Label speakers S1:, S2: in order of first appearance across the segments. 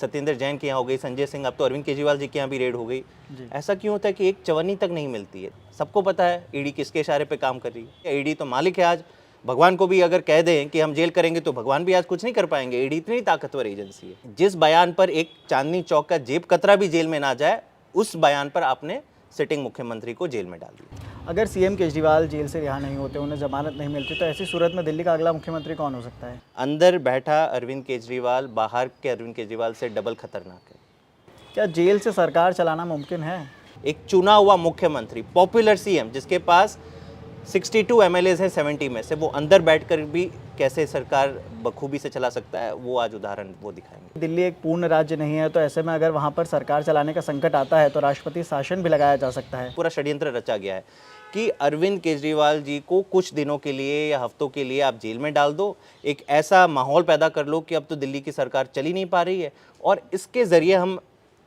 S1: सत्येंद्र जैन के यहाँ हो गई, संजय सिंह, अब तो अरविंद केजरीवाल जी के यहाँ भी रेड हो गई। ऐसा क्यों होता है कि एक चवन्नी तक नहीं मिलती है? सबको पता है ईडी किसके इशारे पे काम कर रही है। ईडी तो मालिक है आज। भगवान को भी अगर कह दें कि हम जेल करेंगे तो भगवान भी आज कुछ नहीं कर पाएंगे। ईडी इतनी ताकतवर एजेंसी है। जिस बयान पर एक चांदनी चौक का जेब कतरा भी जेल में ना जाए, उस बयान पर आपने सिटिंग मुख्यमंत्री को जेल में डाल दिया।
S2: अगर सीएम केजरीवाल जेल से रिहा नहीं होते, उन्हें जमानत नहीं मिलती, तो ऐसी सूरत में दिल्ली का अगला मुख्यमंत्री कौन हो सकता है?
S1: अंदर बैठा अरविंद केजरीवाल बाहर के अरविंद केजरीवाल से डबल खतरनाक है।
S2: क्या जेल से सरकार चलाना मुमकिन है?
S1: एक चुना हुआ मुख्यमंत्री, पॉपुलर सीएम, जिसके पास 62 एमएलएज हैं 70 में से, वो अंदर बैठकर भी कैसे सरकार बखूबी से चला सकता है, वो आज उदाहरण वो दिखाएंगे।
S2: दिल्ली एक पूर्ण राज्य नहीं है, तो ऐसे में अगर वहाँ पर सरकार चलाने का संकट आता है तो राष्ट्रपति शासन भी लगाया जा सकता है।
S1: पूरा षड्यंत्र रचा गया है कि अरविंद केजरीवाल जी को कुछ दिनों के लिए या हफ्तों के लिए आप जेल में डाल दो, एक ऐसा माहौल पैदा कर लो कि अब तो दिल्ली की सरकार चल ही नहीं पा रही है, और इसके जरिए हम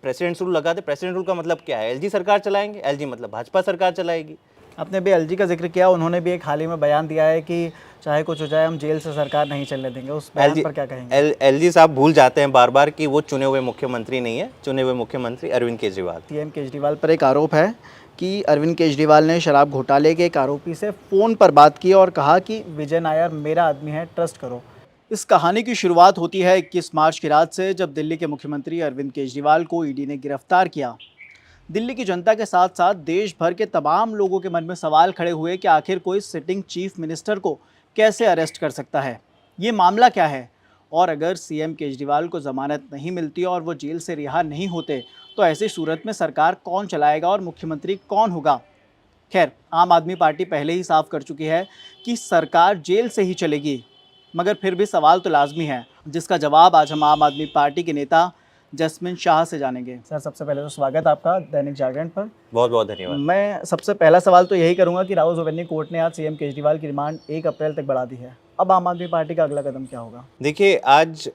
S1: प्रेसिडेंट रूल लगा दे। प्रेसिडेंट रूल का मतलब क्या है? एलजी सरकार चलाएंगे। एलजी मतलब भाजपा सरकार चलाएगी।
S2: आपने भी एलजी का जिक्र किया, उन्होंने भी एक हाल ही में बयान दिया है कि चाहे कुछ हो जाए हम जेल से सरकार नहीं चलने देंगे। उस बयान पर क्या कहेंगे?
S1: एलजी साहब भूल जाते हैं बार बार कि वो चुने हुए मुख्यमंत्री नहीं है। चुने हुए मुख्यमंत्री अरविंद केजरीवाल।
S2: सीएम केजरीवाल पर एक आरोप है कि अरविंद केजरीवाल ने शराब घोटाले के एक आरोपी से फ़ोन पर बात की और कहा कि विजय नायर मेरा आदमी है, ट्रस्ट करो। इस कहानी की शुरुआत होती है 21 मार्च की रात से, जब दिल्ली के मुख्यमंत्री अरविंद केजरीवाल को ईडी ने गिरफ्तार किया। दिल्ली की जनता के साथ साथ देश भर के तमाम लोगों के मन में सवाल खड़े हुए कि आखिर कोई सिटिंग चीफ मिनिस्टर को कैसे अरेस्ट कर सकता है, ये मामला क्या है, और अगर सीएम केजरीवाल को ज़मानत नहीं मिलती और वो जेल से रिहा नहीं होते, तो ऐसी सूरत में सरकार कौन चलाएगा और मुख्यमंत्री कौन होगा? खैर, आम आदमी पार्टी पहले ही साफ कर चुकी है कि सरकार जेल से ही चलेगी, मगर फिर भी सवाल तो लाजमी है, जिसका जवाब आज हम आम आदमी पार्टी के नेता जसमीन शाह से जानेंगे। सर, सबसे पहले तो स्वागत आपका दैनिक जागरण पर।
S1: बहुत बहुत धन्यवाद।
S2: मैं सबसे पहला सवाल तो यही करूंगा कि राउज एवेन्यू कोर्ट ने आज सीएम केजरीवाल की रिमांड 1 अप्रैल तक बढ़ा दी है। अब आम आदमी पार्टी का अगला कदम क्या होगा?
S1: देखिए, आज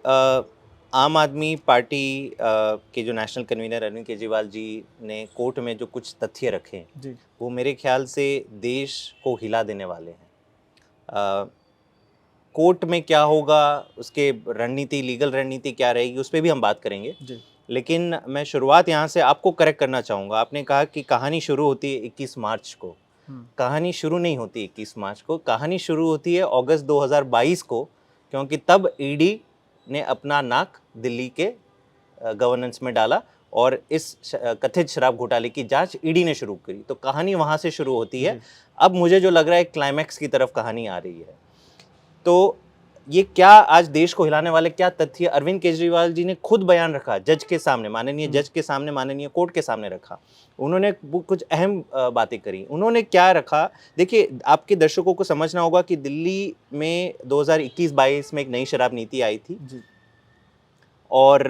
S1: आम आदमी पार्टी के जो नेशनल कन्वीनर अरविंद केजरीवाल जी ने कोर्ट में जो कुछ तथ्य रखे
S2: जी,
S1: वो मेरे ख्याल से देश को हिला देने वाले हैं। कोर्ट में क्या होगा, उसके रणनीति, लीगल रणनीति क्या रहेगी, उस पर भी हम बात करेंगे
S2: जी।
S1: लेकिन मैं शुरुआत यहाँ से आपको करेक्ट करना चाहूँगा। आपने कहा कि कहानी शुरू होती है 21 मार्च को। कहानी शुरू नहीं होती 21 मार्च को, कहानी शुरू होती है अगस्त 2022 को, क्योंकि तब ईडी ने अपना नाक दिल्ली के गवर्नेंस में डाला और इस कथित शराब घोटाले की जांच ईडी ने शुरू करी। तो कहानी वहाँ से शुरू होती है। अब मुझे जो लग रहा है क्लाइमैक्स की तरफ कहानी आ रही है। तो ये क्या आज देश को हिलाने वाले क्या तथ्य अरविंद केजरीवाल जी ने खुद बयान रखा जज के सामने, माननीय जज के सामने, माननीय कोर्ट के सामने रखा। उन्होंने कुछ अहम बातें करी। उन्होंने क्या रखा? देखिए, आपके दर्शकों को समझना होगा कि दिल्ली में 2021-22 में एक नई शराब नीति आई थी
S2: जी।
S1: और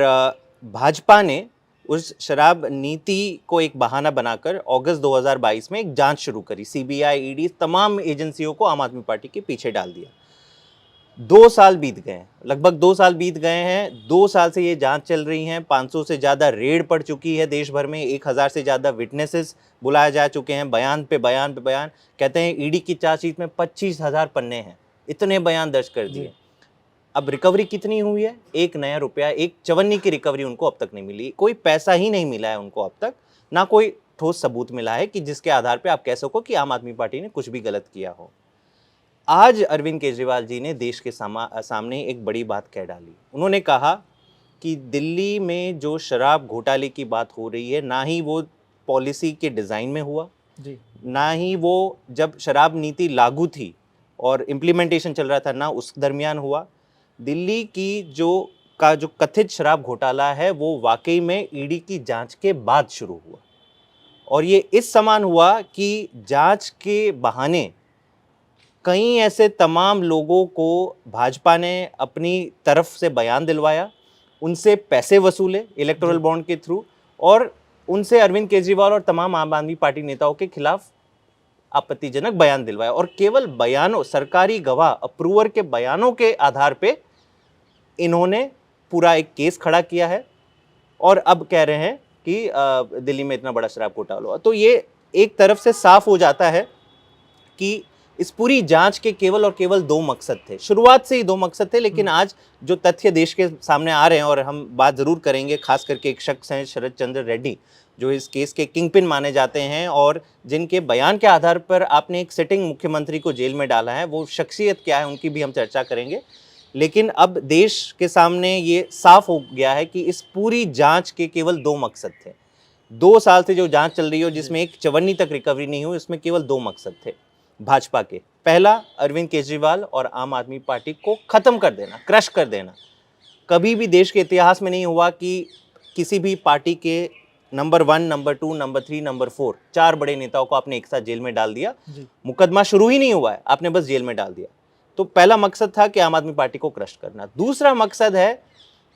S1: भाजपा ने उस शराब नीति को एक बहाना बनाकर अगस्त 2022 में एक जांच शुरू करी। सीबीआई, ईडी, तमाम एजेंसियों को आम आदमी पार्टी के पीछे डाल दिया। 2 साल बीत गए हैं, लगभग 2 साल बीत गए हैं। 2 साल से ये जांच चल रही है। 500 से ज़्यादा रेड पड़ चुकी है देश भर में। 1000 से ज़्यादा विटनेसेस बुलाए जा चुके हैं। बयान पे बयान पे बयान। कहते हैं ईडी की चार्जशीट में 25,000 पन्ने हैं, इतने बयान दर्ज कर दिए। अब रिकवरी कितनी हुई है? 1 नया रुपया, एक चवन्नी की रिकवरी उनको अब तक नहीं मिली। कोई पैसा ही नहीं मिला है उनको अब तक, ना कोई ठोस सबूत मिला है कि जिसके आधार पर आप कह सको कि आम आदमी पार्टी ने कुछ भी गलत किया हो। आज अरविंद केजरीवाल जी ने देश के सामने एक बड़ी बात कह डाली। उन्होंने कहा कि दिल्ली में जो शराब घोटाले की बात हो रही है, ना ही वो पॉलिसी के डिज़ाइन में हुआ
S2: जी,
S1: ना ही वो जब शराब नीति लागू थी और इम्प्लीमेंटेशन चल रहा था, ना उस दरमियान हुआ। दिल्ली की जो कथित शराब घोटाला है वो वाकई में ईडी की जांच के बाद शुरू हुआ, और ये इस समान हुआ कि जांच के बहाने कई ऐसे तमाम लोगों को भाजपा ने अपनी तरफ से बयान दिलवाया, उनसे पैसे वसूले इलेक्टोरल बॉन्ड के थ्रू, और उनसे अरविंद केजरीवाल और तमाम आम आदमी पार्टी नेताओं के खिलाफ आपत्तिजनक बयान दिलवाया। और केवल बयानों, सरकारी गवाह, अप्रूवर के बयानों के आधार पे इन्होंने पूरा एक केस खड़ा किया है और अब कह रहे हैं कि दिल्ली में इतना बड़ा शराब घोटाला हुआ। तो ये एक तरफ से साफ हो जाता है कि इस पूरी जांच के केवल और केवल दो मकसद थे, शुरुआत से ही दो मकसद थे, लेकिन आज जो तथ्य देश के सामने आ रहे हैं, और हम बात जरूर करेंगे, खास करके एक शख्स हैं शरद चंद्र रेड्डी, जो इस केस के किंगपिन माने जाते हैं और जिनके बयान के आधार पर आपने एक सिटिंग मुख्यमंत्री को जेल में डाला है। वो शख्सियत क्या है उनकी भी हम चर्चा करेंगे। लेकिन अब देश के सामने ये साफ हो गया है कि इस पूरी जांच के केवल दो मकसद थे। 2 साल से जो जांच चल रही हो, जिसमें एक चवन्नी तक रिकवरी नहीं हुई, उसमें केवल दो मकसद थे भाजपा के। पहला, अरविंद केजरीवाल और आम आदमी पार्टी को खत्म कर देना, क्रश कर देना। कभी भी देश के इतिहास में नहीं हुआ कि किसी भी पार्टी के नंबर 1, नंबर 2, नंबर 3, नंबर 4 4 बड़े नेताओं को आपने एक साथ जेल में डाल दिया। मुकदमा शुरू ही नहीं हुआ है, आपने बस जेल में डाल दिया। तो पहला मकसद था कि आम आदमी पार्टी को क्रश करना। दूसरा मकसद है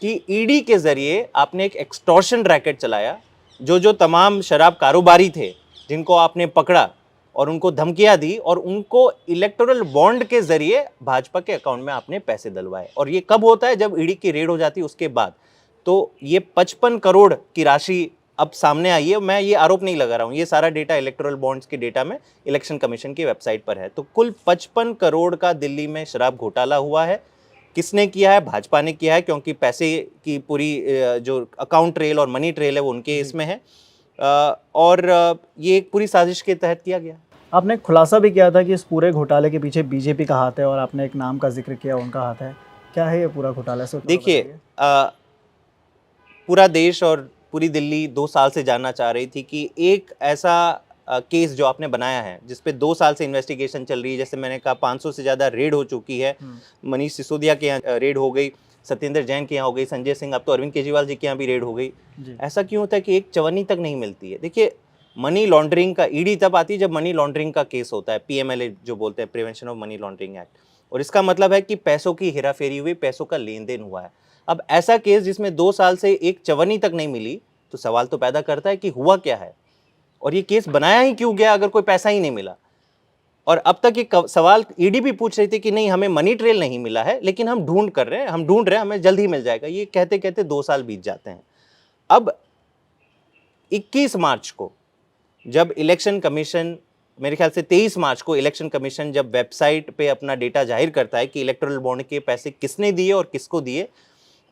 S1: कि ईडी के जरिए आपने एक एक्सटॉर्शन रैकेट चलाया। जो तमाम शराब कारोबारी थे जिनको आपने पकड़ा और उनको धमकियां दी, और उनको इलेक्टोरल बॉन्ड के जरिए भाजपा के अकाउंट में आपने पैसे डलवाए। और ये कब होता है? जब ईडी की रेड हो जाती है उसके बाद। तो ये 55 करोड़ की राशि अब सामने आई है। मैं ये आरोप नहीं लगा रहा हूँ, ये सारा डेटा इलेक्टोरल बॉन्ड्स के डेटा में इलेक्शन कमीशन की वेबसाइट पर है। तो कुल 55 करोड़ का दिल्ली में शराब घोटाला हुआ है। किसने किया है? भाजपा ने किया है, क्योंकि पैसे की पूरी जो अकाउंट ट्रेल और मनी ट्रेल है वो उनके इसमें है। और ये एक पूरी साजिश के तहत किया गया।
S2: आपने खुलासा भी किया था कि इस पूरे घोटाले के पीछे बीजेपी का हाथ है, और आपने एक नाम का जिक्र किया, उनका हाथ है। क्या है ये पूरा घोटाला? से
S1: देखिए, पूरा देश और पूरी दिल्ली 2 साल से जानना चाह रही थी कि एक ऐसा केस जो आपने बनाया है, जिसपे 2 साल से इन्वेस्टिगेशन चल रही है, जैसे मैंने कहा 500 से ज़्यादा रेड हो चुकी है। मनीष सिसोदिया के यहाँ रेड हो गई, सत्येंद्र जैन के यहाँ हो गई, संजय सिंह, अब तो अरविंद केजरीवाल जी के यहाँ भी रेड हो गई। ऐसा क्यों होता है कि एक चवन्नी तक नहीं मिलती है? देखिए, मनी लॉन्ड्रिंग का ईडी तब आती है जब मनी लॉन्ड्रिंग का केस होता है, पीएमएलए जो बोलते हैं, prevention of money laundering act. और इसका मतलब है कि पैसों की हेराफेरी हुई, पैसों का लेन देन हुआ है। अब ऐसा केस जिसमें 2 साल से एक चवन्नी तक नहीं मिली, तो सवाल तो पैदा करता है कि हुआ क्या है और ये केस बनाया ही क्यों गया अगर कोई पैसा ही नहीं मिला। और अब तक ये सवाल ईडी भी पूछ रही थी कि नहीं, हमें मनी ट्रेल नहीं मिला है, लेकिन हम ढूंढ रहे हैं, हमें जल्द ही मिल जाएगा। ये कहते कहते 2 साल बीत जाते हैं। अब 21 मार्च को जब इलेक्शन कमीशन, मेरे ख्याल से 23 मार्च को इलेक्शन कमीशन जब वेबसाइट पे अपना डेटा जाहिर करता है कि इलेक्टोरल बॉन्ड के पैसे किसने दिए और किसको दिए,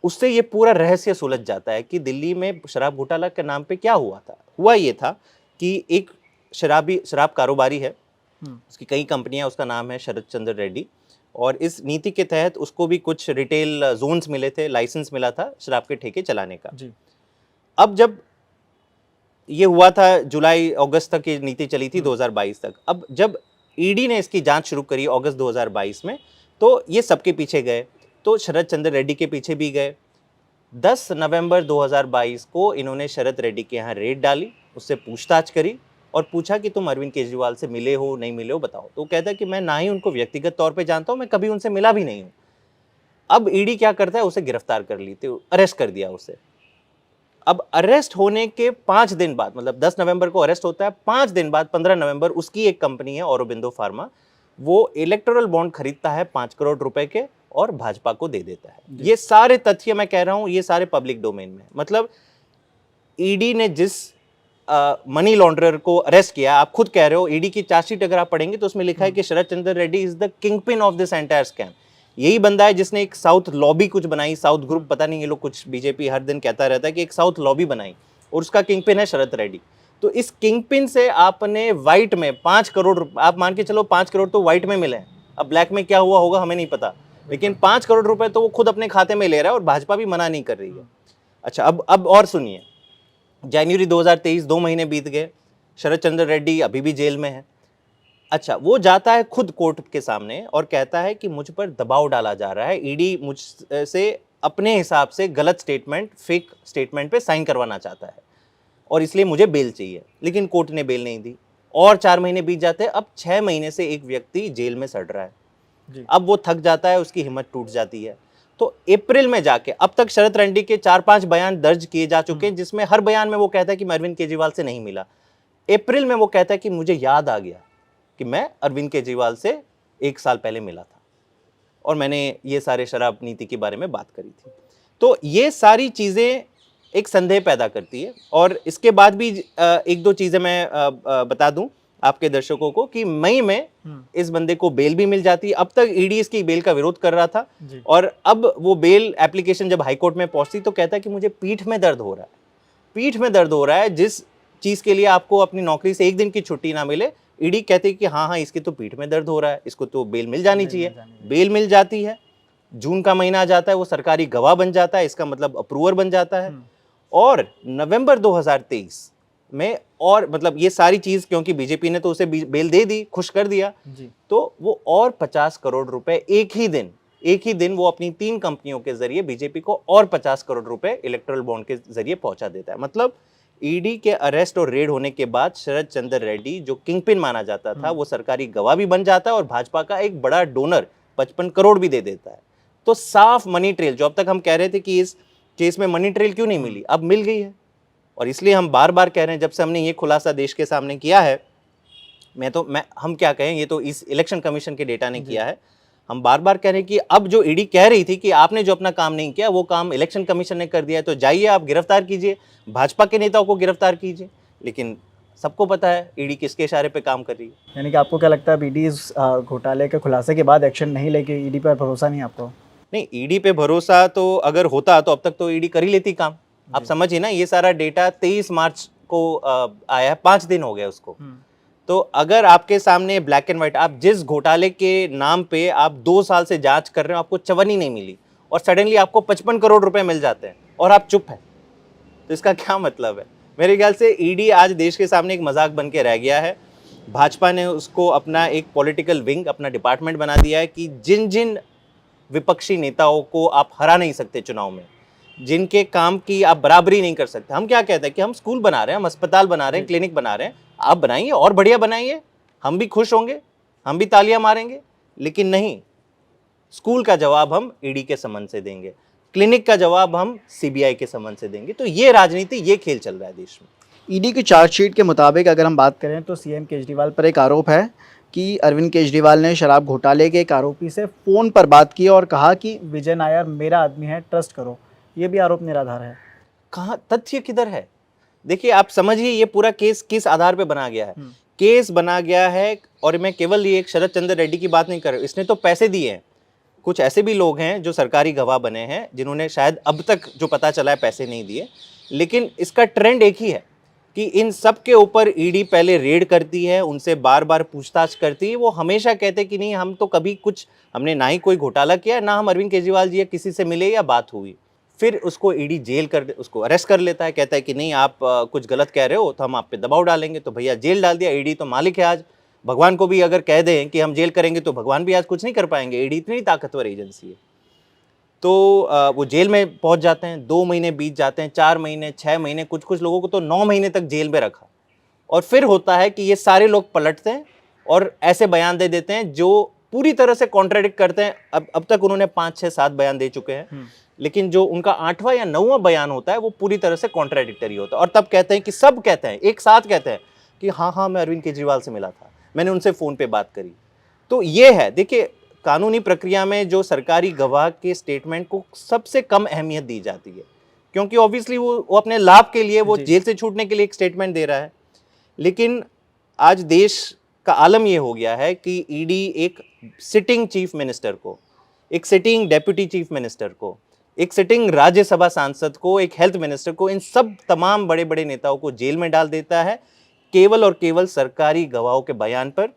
S1: उससे ये पूरा रहस्य सुलझ जाता है कि दिल्ली में शराब घोटाला के नाम पे क्या हुआ था। हुआ ये था कि एक शराब कारोबारी है, उसकी कई कंपनियां, उसका नाम है शरद चंद्र रेड्डी, और इस नीति के तहत उसको भी कुछ रिटेल जोन्स मिले थे, लाइसेंस मिला था शराब के ठेके चलाने का। अब जब ये हुआ था, जुलाई अगस्त तक ये नीति चली थी, 2022 तक। अब जब ईडी ने इसकी जांच शुरू करी अगस्त 2022 में, तो ये सबके पीछे गए, तो शरद चंद्र रेड्डी के पीछे भी गए। 10 नवंबर 2022 को इन्होंने शरद रेड्डी के यहाँ रेड डाली, उससे पूछताछ करी और पूछा कि तुम अरविंद केजरीवाल से मिले हो, नहीं मिले हो, बताओ। तो वो कहता है कि मैं ना ही उनको व्यक्तिगत तौर पे जानता हूँ, मैं कभी उनसे मिला भी नहीं हूँ। अब ईडी क्या करता है, उसे गिरफ्तार कर ली, तो अरेस्ट कर दिया उसे। अब अरेस्ट होने के 5 दिन बाद, मतलब 10 नवंबर को अरेस्ट होता है, 5 दिन बाद 15 नवंबर उसकी एक कंपनी है औरोबिंदो फार्मा, वो इलेक्टोरल बॉन्ड खरीदता है 5 करोड़ रुपए के और भाजपा को दे देता है। ये सारे तथ्य मैं कह रहा हूं, ये सारे पब्लिक डोमेन में। मतलब ईडी ने जिस मनी लॉन्ड्रर को अरेस्ट किया, आप खुद कह रहे हो, ईडी की चार्जशीट अगर आप पढ़ेंगे तो उसमें लिखा है कि Sharad Chandra Reddy is the kingpin of this entire scam. यही बंदा है जिसने एक साउथ लॉबी कुछ बनाई, साउथ ग्रुप, पता नहीं, ये लोग कुछ बीजेपी हर दिन कहता रहता है कि एक साउथ लॉबी बनाई, और उसका किंग पिन है शरद रेड्डी। तो इस किंग पिन से आपने व्हाइट में 5 करोड़, आप मान के चलो 5 करोड़ तो व्हाइट में मिले हैं, अब ब्लैक में क्या हुआ होगा हमें नहीं पता, लेकिन 5 करोड़ रुपए तो वो खुद अपने खाते में ले रहा है और भाजपा भी मना नहीं कर रही है। अच्छा, अब और सुनिए, जनवरी 2023, 2 महीने बीत गए, शरद चंद्र रेड्डी अभी भी जेल में है। अच्छा, वो जाता है खुद कोर्ट के सामने और कहता है कि मुझ पर दबाव डाला जा रहा है, ईडी मुझसे अपने हिसाब से गलत स्टेटमेंट, फेक स्टेटमेंट पे साइन करवाना चाहता है और इसलिए मुझे बेल चाहिए, लेकिन कोर्ट ने बेल नहीं दी। और 4 महीने बीत जाते हैं, अब 6 महीने से एक व्यक्ति जेल में सड़ रहा है। अब वो थक जाता है, उसकी हिम्मत टूट जाती है। तो अप्रैल में जाके, अब तक शरद रेड्डी के 4-5 बयान दर्ज किए जा चुके हैं, जिसमें हर बयान में वो कहता है कि मैं अरविंद केजरीवाल से नहीं मिला। अप्रैल में वो कहता है कि मुझे याद आ गया कि मैं अरविंद केजरीवाल से 1 साल पहले मिला था और मैंने ये सारे शराब नीति के बारे में बात करी थी। तो ये सारी चीज़ें एक संदेह पैदा करती है। और इसके बाद भी 1-2 चीज़ें मैं बता दूं आपके दर्शकों को कि मई में इस बंदे को बेल भी मिल जाती है। अब तक ईडी इसकी बेल का विरोध कर रहा था और अब वो बेल एप्लीकेशन जब हाईकोर्ट में पहुंचती तो कहता है कि मुझे पीठ में दर्द हो रहा है, पीठ में दर्द हो रहा है। जिस चीज़ के लिए आपको अपनी नौकरी से एक दिन की छुट्टी ना मिले, ईडी कहती कि हाँ इसकी तो पीठ में दर्द हो रहा है, इसको तो बेल मिल जानी चाहिए। बेल मिल जाती है, जून का महीना आ जाता है, वो सरकारी गवाह बन जाता है, इसका मतलब अप्रूवर बन जाता है। और नवंबर 2023 में और मतलब ये सारी चीज क्योंकि बीजेपी ने तो उसे बेल दे दी, खुश कर दिया जी। तो वो और 50 करोड़ रुपए एक ही दिन वो अपनी 3 कंपनियों के जरिए बीजेपी को और 50 करोड़ रुपए इलेक्टोरल बॉन्ड के जरिए पहुंचा देता है। मतलब ईडी के अरेस्ट और रेड होने के बाद शरद चंद्र रेड्डी जो किंगपिन माना जाता था वो सरकारी गवाह भी बन जाता है और भाजपा का एक बड़ा डोनर 55 करोड़ भी दे देता है। तो साफ मनी ट्रेल, जो अब तक हम कह रहे थे कि इस केस में मनी ट्रेल क्यों नहीं मिली, अब मिल गई है। और इसलिए हम बार बार कह रहे हैं, जब से हमने ये खुलासा देश के सामने किया है, हम क्या कहें, ये तो इस इलेक्शन कमीशन के डेटा ने किया है, हम बार बार कह रहे हैं कि अब जो ईडी कह रही थी कि आपने जो अपना काम नहीं किया वो काम इलेक्शन कमीशन ने कर दिया है, तो जाइए आप गिरफ्तार कीजिए, भाजपा के नेताओं को गिरफ्तार कीजिए। लेकिन सबको पता है ईडी किसके इशारे पे काम कर रही है।
S2: यानी कि आपको क्या लगता है ईडी इस घोटाले के खुलासे के बाद एक्शन नहीं लेके, ईडी पर भरोसा नहीं आपको?
S1: नहीं, ईडी पे भरोसा तो अगर होता तो अब तक तो ईडी कर ही लेती काम। आप समझिए ना, ये सारा डेटा 23 मार्च को आया है, 5 दिन हो गए उसको। तो अगर आपके सामने ब्लैक एंड व्हाइट, आप जिस घोटाले के नाम पे आप 2 साल से जांच कर रहे हो, आपको चवन्नी नहीं मिली और सडनली आपको 55 करोड़ रुपए मिल जाते हैं और आप चुप हैं, तो इसका क्या मतलब है? मेरे ख्याल से ईडी आज देश के सामने एक मजाक बन के रह गया है। भाजपा ने उसको अपना एक पॉलिटिकल विंग, अपना डिपार्टमेंट बना दिया है कि जिन जिन विपक्षी नेताओं को आप हरा नहीं सकते चुनाव में, जिनके काम की आप बराबरी नहीं कर सकते। हम क्या कहते हैं कि हम स्कूल बना रहे हैं, हम अस्पताल बना रहे हैं, क्लिनिक बना रहे हैं, आप बनाइए और बढ़िया बनाइए, हम भी खुश होंगे, हम भी तालियां मारेंगे। लेकिन नहीं, स्कूल का जवाब हम ईडी के समन से देंगे, क्लिनिक का जवाब हम सीबीआई के समन से देंगे। तो ये राजनीति, ये खेल चल रहा है देश में।
S2: ईडी की चार्जशीट के मुताबिक अगर हम बात करें तो सीएम केजरीवाल पर एक आरोप है कि अरविंद केजरीवाल ने शराब घोटाले के एक आरोपी से फ़ोन पर बात की और कहा कि विजय नायर मेरा आदमी है, ट्रस्ट करो। ये भी आरोप निराधार है।
S1: कहाँ तथ्य किधर है? देखिए, आप समझिए ये पूरा केस किस आधार पे बना गया है। केस बना गया है, और मैं केवल ये एक शरद चंद्र रेड्डी की बात नहीं कर रहा, इसने तो पैसे दिए हैं। कुछ ऐसे भी लोग हैं जो सरकारी गवाह बने हैं, जिन्होंने शायद अब तक जो पता चला है पैसे नहीं दिए। लेकिन इसका ट्रेंड एक ही है कि इन सब के ऊपर ईडी पहले रेड करती है, उनसे बार बार पूछताछ करती है। वो हमेशा कहते हैं कि नहीं, हम तो कभी कुछ, हमने ना ही कोई घोटाला किया, ना हम अरविंद केजरीवाल जी या किसी से मिले या बात हुई। फिर उसको ईडी उसको अरेस्ट कर लेता है, कहता है कि नहीं आप कुछ गलत कह रहे हो तो हम आप पे दबाव डालेंगे। तो भैया जेल डाल दिया। ईडी तो मालिक है आज, भगवान को भी अगर कह दें कि हम जेल करेंगे तो भगवान भी आज कुछ नहीं कर पाएंगे। ईडी इतनी ताकतवर एजेंसी है। तो वो जेल में पहुंच जाते हैं, 2 महीने बीत जाते हैं, 4 महीने, 6 महीने, कुछ लोगों को तो 9 महीने तक जेल में रखा। और फिर होता है कि ये सारे लोग पलटते हैं और ऐसे बयान दे देते हैं जो पूरी तरह से कॉन्ट्राडिक्ट करते हैं। अब तक उन्होंने 5, 6, 7 बयान दे चुके हैं, लेकिन जो उनका 8वां या 9वां बयान होता है वो पूरी तरह से कॉन्ट्राडिक्टरी होता है। और तब कहते हैं कि सब कहते हैं, एक साथ कहते हैं कि हाँ मैं अरविंद केजरीवाल से मिला था, मैंने उनसे फ़ोन पे बात करी। तो ये है, देखिए, कानूनी प्रक्रिया में जो सरकारी गवाह के स्टेटमेंट को सबसे कम अहमियत दी जाती है, क्योंकि ऑब्वियसली वो अपने लाभ के लिए, वो जेल से छूटने के लिए एक स्टेटमेंट दे रहा है। लेकिन आज देश का आलम ये हो गया है कि ईडी एक सिटिंग चीफ मिनिस्टर को, एक सिटिंग डेप्यूटी चीफ मिनिस्टर को, एक सिटिंग राज्यसभा सांसद को, एक हेल्थ मिनिस्टर को, इन सब तमाम बड़े बड़े नेताओं को जेल में डाल देता है, केवल और केवल सरकारी गवाहों के बयान पर।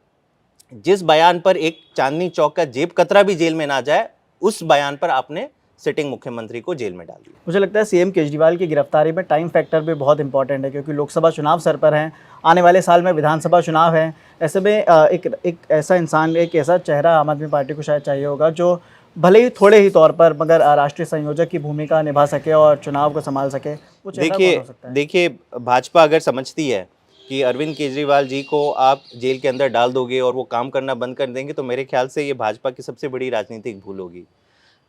S1: जिस बयान पर एक चांदनी चौक का जेब कतरा भी जेल में ना जाए, उस बयान पर आपने सिटिंग मुख्यमंत्री को जेल में डाल दिया।
S2: मुझे लगता है सीएम केजरीवाल की गिरफ्तारी में टाइम फैक्टर भी बहुत इंपॉर्टेंट है, क्योंकि लोकसभा चुनाव सर पर हैं, आने वाले साल में विधानसभा चुनाव है। ऐसे में एक ऐसा इंसान, एक ऐसा चेहरा आम आदमी पार्टी को शायद चाहिए होगा जो भले ही थोड़े ही तौर पर, मगर राष्ट्रीय संयोजक की भूमिका निभा सके और चुनाव को संभाल सके। वो चेहरा कौन हो सकता है?
S1: देखिए, भाजपा अगर समझती है कि अरविंद केजरीवाल जी को आप जेल के अंदर डाल दोगे और वो काम करना बंद कर देंगे, तो मेरे ख्याल से ये भाजपा की सबसे बड़ी राजनीतिक भूल होगी।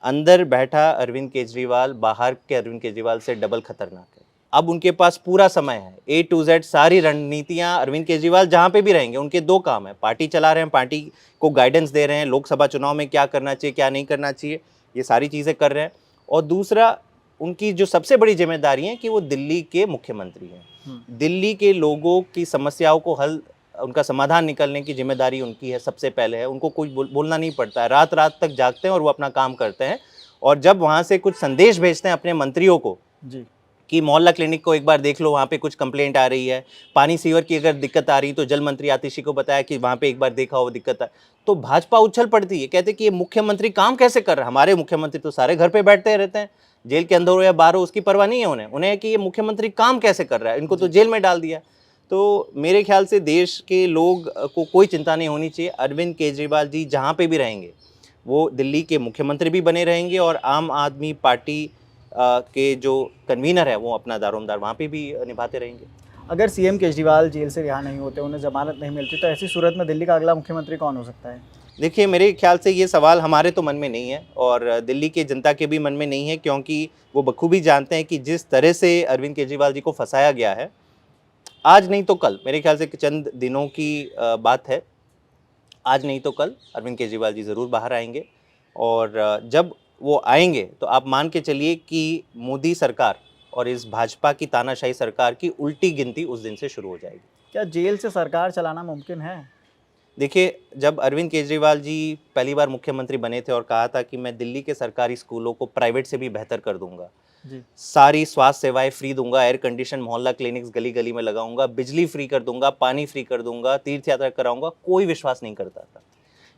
S1: अंदर बैठा अरविंद केजरीवाल बाहर के अरविंद केजरीवाल से डबल खतरनाक है। अब उनके पास पूरा समय है, A to Z सारी रणनीतियां। अरविंद केजरीवाल जहां पे भी रहेंगे, उनके 2 काम है, पार्टी चला रहे हैं, पार्टी को गाइडेंस दे रहे हैं, लोकसभा चुनाव में क्या करना चाहिए क्या नहीं करना चाहिए, ये सारी चीज़ें कर रहे हैं। और दूसरा, उनकी जो सबसे बड़ी जिम्मेदारी है कि वो दिल्ली के मुख्यमंत्री हैं। दिल्ली के लोगों की समस्याओं को हल उनका समाधान निकलने की जिम्मेदारी उनकी है, सबसे पहले है। उनको कोई बोलना नहीं पड़ता है, रात रात तक जागते हैं और वो अपना काम करते हैं। और जब वहाँ से कुछ संदेश भेजते हैं अपने मंत्रियों को
S2: जी।
S1: कि मोहल्ला क्लिनिक को एक बार देख लो, वहाँ पे कुछ कंप्लेंट आ रही है, पानी सीवर की अगर दिक्कत आ रही तो जल मंत्री आतिशी को बताया कि वहाँ पे एक बार देखा हो दिक्कत है, तो भाजपा उछल पड़ती है, कहते कि ये मुख्यमंत्री काम कैसे कर रहा है। हमारे मुख्यमंत्री तो सारे घर पे बैठते रहते हैं, जेल के अंदर हो या बाहर हो उसकी परवाह नहीं है उन्हें कि ये मुख्यमंत्री काम कैसे कर रहा है, इनको तो जेल में डाल दिया। तो मेरे ख्याल से देश के लोग को कोई चिंता नहीं होनी चाहिए। अरविंद केजरीवाल जी जहाँ पे भी रहेंगे वो दिल्ली के मुख्यमंत्री भी बने रहेंगे और आम आदमी पार्टी के जो कन्वीनर है वो अपना दारोमदार वहाँ पे भी निभाते रहेंगे।
S2: अगर सीएम केजरीवाल जेल से रिहा नहीं होते, उन्हें जमानत नहीं मिलती, तो ऐसी सूरत में दिल्ली का अगला मुख्यमंत्री कौन हो सकता है?
S1: देखिए, मेरे ख्याल से ये सवाल हमारे तो मन में नहीं है और दिल्ली के जनता के भी मन में नहीं है, क्योंकि वो बखूबी जानते हैं कि जिस तरह से अरविंद केजरीवाल जी को फंसाया गया है, आज नहीं तो कल, मेरे ख्याल से चंद दिनों की बात है, आज नहीं तो कल अरविंद केजरीवाल जी ज़रूर बाहर आएंगे। और जब वो आएंगे तो आप मान के चलिए कि मोदी सरकार और इस भाजपा की तानाशाही सरकार की उल्टी गिनती उस दिन से शुरू हो जाएगी।
S2: क्या जेल से सरकार चलाना मुमकिन है?
S1: देखिए, जब अरविंद केजरीवाल जी पहली बार मुख्यमंत्री बने थे और कहा था कि मैं दिल्ली के सरकारी स्कूलों को प्राइवेट से भी बेहतर कर दूंगा,
S2: जी।
S1: सारी स्वास्थ्य सेवाएं फ्री दूंगा, एयर कंडीशन मोहल्ला क्लिनिक्स गली गली में लगाऊंगा, बिजली फ्री कर दूंगा, पानी फ्री कर दूंगा, तीर्थ यात्रा कराऊंगा, कोई विश्वास नहीं करता था।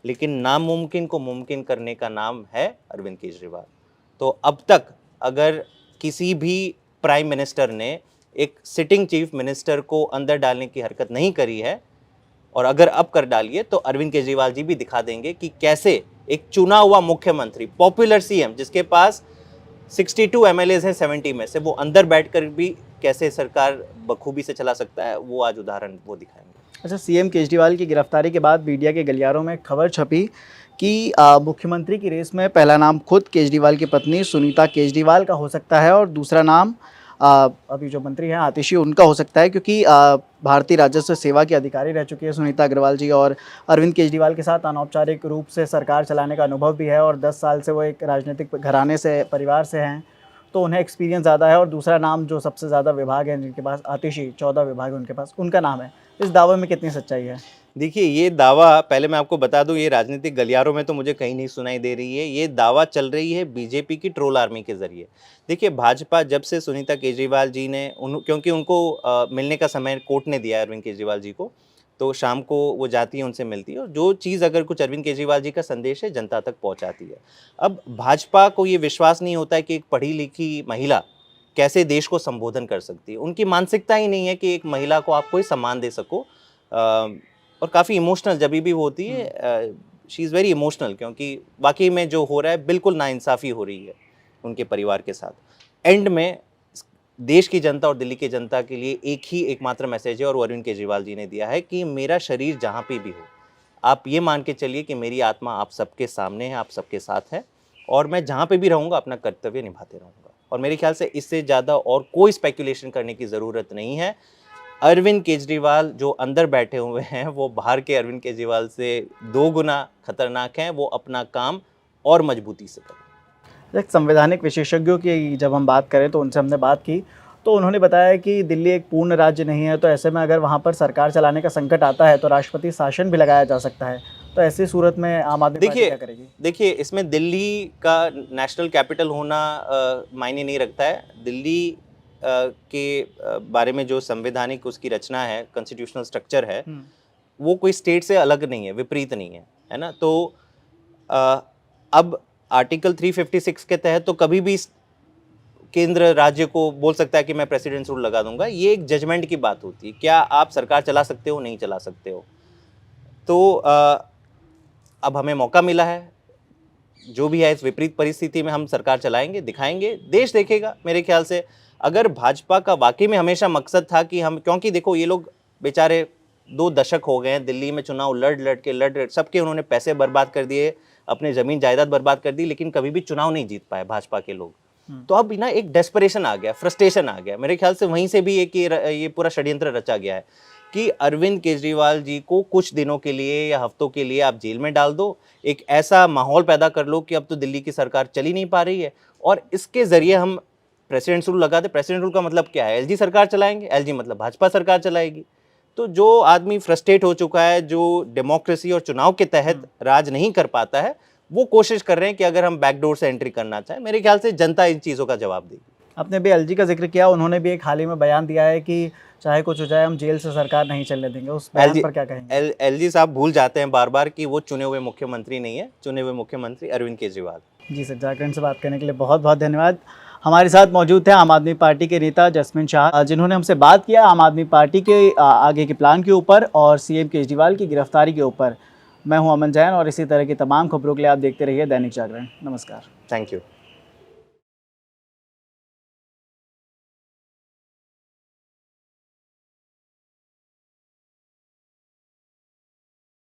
S1: लेकिन नामुमकिन को मुमकिन करने का नाम है अरविंद केजरीवाल। तो अब तक अगर किसी भी प्राइम मिनिस्टर ने एक सिटिंग चीफ मिनिस्टर को अंदर डालने की हरकत नहीं करी है, और अगर अब कर डालिए तो अरविंद केजरीवाल जी भी दिखा देंगे कि कैसे एक चुना हुआ मुख्यमंत्री, पॉपुलर सीएम जिसके पास 62 एमएलएज हैं 70 में से, वो अंदर बैठकर भी कैसे सरकार बखूबी से चला सकता है, वो आज उदाहरण वो दिखाएंगे।
S2: अच्छा, सीएम केजरीवाल की गिरफ्तारी के बाद मीडिया के गलियारों में खबर छपी कि मुख्यमंत्री की रेस में पहला नाम खुद केजरीवाल की पत्नी सुनीता केजरीवाल का हो सकता है और दूसरा नाम अभी जो मंत्री हैं आतिशी उनका हो सकता है, क्योंकि भारतीय राजस्व सेवा की अधिकारी रह चुकी है सुनीता अग्रवाल जी और अरविंद केजरीवाल के साथ अनौपचारिक रूप से सरकार चलाने का अनुभव भी है और 10 साल से वो एक राजनीतिक घराने से, परिवार से हैं, तो उन्हें एक्सपीरियंस ज़्यादा है। और दूसरा नाम जो सबसे ज़्यादा विभाग हैं जिनके पास, आतिशी 14 विभाग है उनके पास, उनका नाम है। इस दावे में कितनी सच्चाई है?
S1: देखिए, ये दावा पहले मैं आपको बता दूं, ये राजनीतिक गलियारों में तो मुझे कहीं नहीं सुनाई दे रही है, ये दावा चल रही है बीजेपी की ट्रोल आर्मी के जरिए। देखिए, भाजपा जब से सुनीता केजरीवाल जी ने क्योंकि उनको मिलने का समय कोर्ट ने दिया है अरविंद केजरीवाल जी को, तो शाम को वो जाती है, उनसे मिलती है और जो चीज़ अगर कुछ अरविंद केजरीवाल जी का संदेश है जनता तक पहुँचाती है। अब भाजपा को ये विश्वास नहीं होता है कि एक पढ़ी लिखी महिला कैसे देश को संबोधन कर सकती है। उनकी मानसिकता ही नहीं है कि एक महिला को आप कोई सम्मान दे सको। और काफ़ी इमोशनल जब भी होती है, शी इज़ वेरी इमोशनल, क्योंकि वाकई में जो हो रहा है बिल्कुल नाइंसाफ़ी हो रही है उनके परिवार के साथ। एंड में देश की जनता और दिल्ली की जनता के लिए एक ही एकमात्र मैसेज है और वो अरविंद केजरीवाल जी ने दिया है कि मेरा शरीर जहाँ पे भी हो, आप ये मान के चलिए कि मेरी आत्मा आप सबके सामने है, आप सबके साथ है और मैं जहाँ पे भी रहूँगा अपना कर्तव्य निभाते रहूँगा। और मेरे ख्याल से इससे ज़्यादा और कोई स्पेकुलेशन करने की ज़रूरत नहीं है। अरविंद केजरीवाल जो अंदर बैठे हुए हैं वो बाहर के अरविंद केजरीवाल से 2 गुना खतरनाक हैं। वो अपना काम और मजबूती से करें।
S2: एक संवैधानिक विशेषज्ञों की जब हम बात करें तो उनसे हमने बात की, तो उन्होंने बताया कि दिल्ली एक पूर्ण राज्य नहीं है, तो ऐसे में अगर वहाँ पर सरकार चलाने का संकट आता है तो राष्ट्रपति शासन भी लगाया जा सकता है। तो ऐसी सूरत में आम आदमी पार्टी क्या करेगी?
S1: देखिए, इसमें दिल्ली का नेशनल कैपिटल होना मायने नहीं रखता है। दिल्ली के बारे में जो संवैधानिक उसकी रचना है, कॉन्स्टिट्यूशनल स्ट्रक्चर है, वो कोई स्टेट से अलग नहीं है, विपरीत नहीं है ना। तो अब आर्टिकल 356 के तहत तो कभी भी केंद्र राज्य को बोल सकता है कि मैं प्रेसिडेंट्स रूल लगा दूंगा। ये एक जजमेंट की बात होती है, क्या आप सरकार चला सकते हो, नहीं चला सकते हो। तो अब हमें मौका मिला है, जो भी है इस विपरीत परिस्थिति में हम सरकार चलाएंगे, दिखाएंगे, देश देखेगा। मेरे ख्याल से अगर भाजपा का वाकई में हमेशा मकसद था कि हम, क्योंकि देखो ये लोग बेचारे 2 दशक हो गए हैं दिल्ली में चुनाव लड़ सबके उन्होंने पैसे बर्बाद कर दिए, अपने ज़मीन जायदाद बर्बाद कर दी, लेकिन कभी भी चुनाव नहीं जीत पाए भाजपा के लोग। तो अब ना एक डेस्परेशन आ गया, फ्रस्ट्रेशन आ गया। मेरे ख्याल से वहीं से भी एक ये पूरा षड्यंत्र रचा गया है कि अरविंद केजरीवाल जी को कुछ दिनों के लिए या हफ्तों के लिए आप जेल में डाल दो, एक ऐसा माहौल पैदा कर लो कि अब तो दिल्ली की सरकार चल ही नहीं पा रही है और इसके ज़रिए हम प्रेसिडेंट रूल लगा दे। प्रेसिडेंट रूल का मतलब क्या है? एलजी सरकार चलाएंगे, एलजी मतलब भाजपा सरकार चलाएगी। तो जो आदमी फ्रस्ट्रेट हो चुका है, जो डेमोक्रेसी और चुनाव के तहत राज नहीं कर पाता है, वो कोशिश कर रहे हैं कि अगर हम बैकडोर से एंट्री करना चाहें। मेरे ख्याल से जनता इन चीज़ों का जवाब देगी।
S2: आपने भी एलजी का जिक्र किया, उन्होंने भी एक हाल ही में बयान दिया है कि चाहे कुछ हो जाए हम जेल से सरकार नहीं चलने देंगे। उस बयान पर क्या कहेंगे?
S1: एलजी साहब भूल जाते हैं बार बार कि वो चुने हुए मुख्यमंत्री नहीं है। चुने हुए मुख्यमंत्री अरविंद केजरीवाल।
S2: जी सर, झारखंड से बात करने के लिए बहुत बहुत धन्यवाद। हमारे साथ मौजूद थे आम आदमी पार्टी के नेता जसमिन शाह, जिन्होंने हमसे बात किया आम आदमी पार्टी के आगे के प्लान के ऊपर और सीएम केजरीवाल की गिरफ्तारी के ऊपर। मैं हूं अमन जैन और इसी तरह की तमाम खबरों के लिए आप देखते रहिए दैनिक जागरण। नमस्कार।
S1: Thank you.